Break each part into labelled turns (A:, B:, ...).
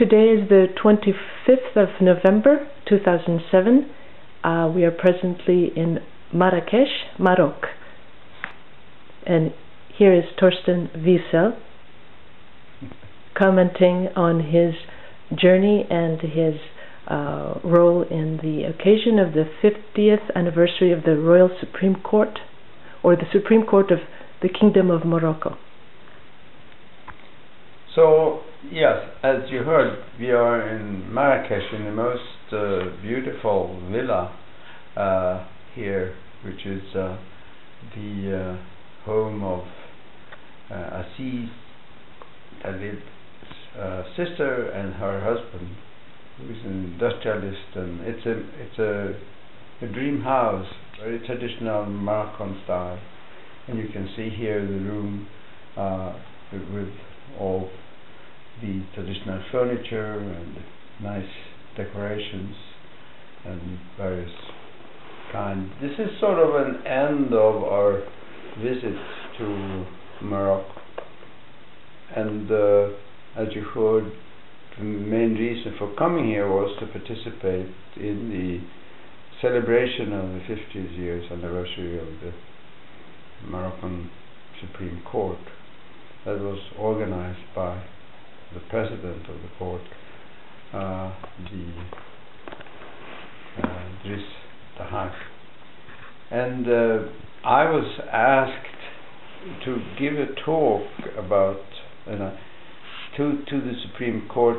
A: Today is the 25th of November 2007. We are presently in Marrakesh, Morocco. And here is Torsten Wiesel commenting on his journey and his role in the occasion of the 50th anniversary of the Royal Supreme Court, or the Supreme Court of the Kingdom of Morocco.
B: So, yes, as you heard, we are in Marrakesh, in the most beautiful villa here, which is the home of Aziz Talib's sister and her husband, who is an industrialist, and it's a dream house, very traditional Moroccan style. And you can see here the room with all the traditional furniture and nice decorations and various kinds. This is sort of an end of our visit to Morocco, and as you heard, the main reason for coming here was to participate in the celebration of the 50th years anniversary of the Moroccan Supreme Court that was organized by the president of the court, Driss Tahak. And I was asked to give a talk about to the Supreme Court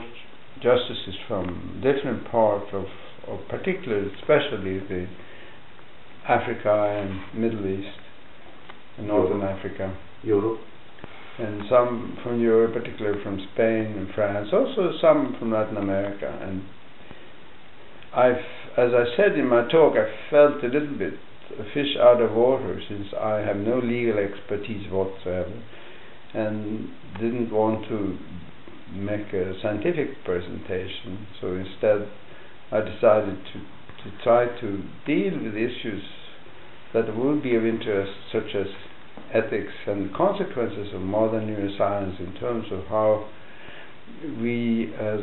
B: justices from different parts of particularly, especially the Africa and Middle East and Northern Africa,
C: Europe,
B: and some from Europe, particularly from Spain and France, also some from Latin America. And as I said in my talk, I felt a little bit a fish out of water, since I have no legal expertise whatsoever and didn't want to make a scientific presentation. So instead I decided to try to deal with issues that would be of interest, such as ethics and consequences of modern neuroscience in terms of how we as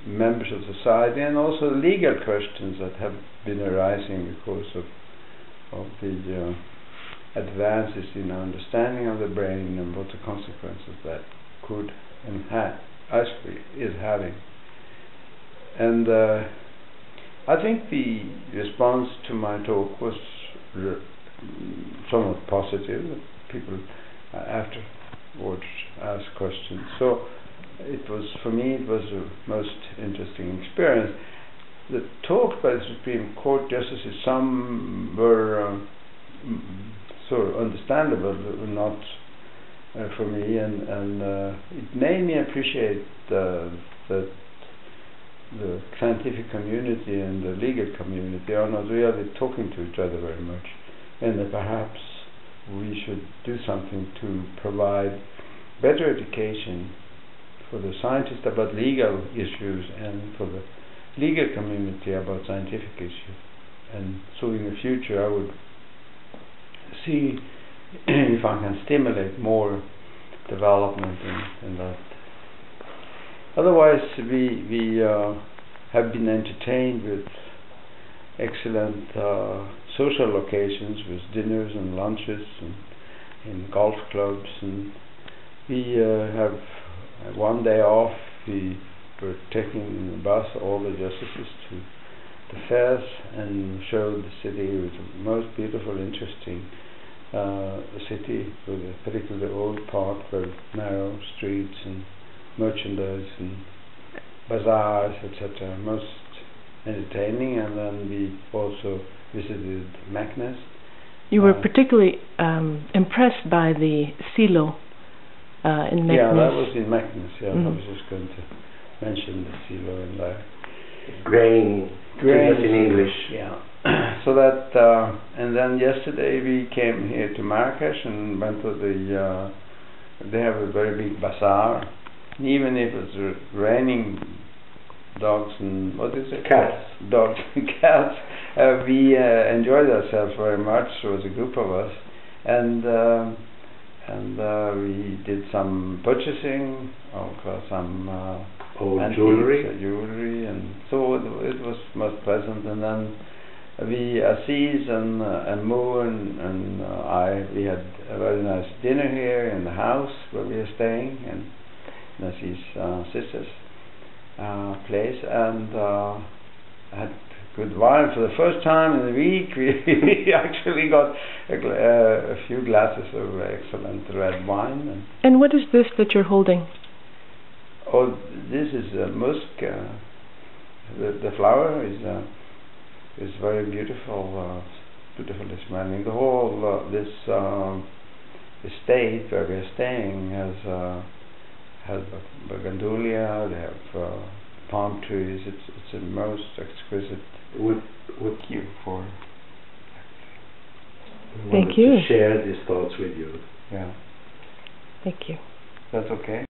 B: members of society, and also legal questions that have been arising because of the advances in our understanding of the brain and what the consequences that could and actually is having. And I think the response to my talk was somewhat positive. People afterwards asked questions. So it was, for me, it was a most interesting experience. The talk by the Supreme Court justices, some were sort of understandable, but not for me, and it made me appreciate that the scientific community and the legal community are not really talking to each other very much, and that perhaps we should do something to provide better education for the scientists about legal issues and for the legal community about scientific issues. And so in the future I would see if I can stimulate more development in that. Otherwise, we have been entertained with excellent social occasions, with dinners and lunches and in golf clubs, and we have one day off. We were taking the bus, all the justices, to the fairs and showed the city. It was the most beautiful, interesting city, with particularly the old part, very narrow streets and merchandise and bazaars, etc. Most entertaining. And then we also visited Meknes.
A: You were particularly impressed by the silo in Meknes.
B: Yeah, that was in Meknes. Yeah, I was just going to mention the silo in there.
C: Grain in English.
B: Yeah. So that, and then yesterday we came here to Marrakesh and went to the. They have a very big bazaar. And even if it's raining dogs and what is it?
C: Cats.
B: Dogs and cats. We enjoyed ourselves very much. There was a group of us, and we did some purchasing of some
C: whole
B: antiques, jewelry, and so it was most pleasant. And then Aziz and Mo and we had a very nice dinner here in the house where we are staying, and Aziz's sister's place, and had good wine for the first time in a week. We actually got a few glasses of excellent red wine.
A: And what is this that you're holding?
B: Oh, this is musk. The flower is very beautiful, beautifully smelling. The whole this estate where we are staying has bergandulia. They have palm trees. It's a most exquisite
C: would
B: cue for.
A: Thank you.
C: To share these thoughts with you.
B: Yeah.
A: Thank you.
B: That's okay.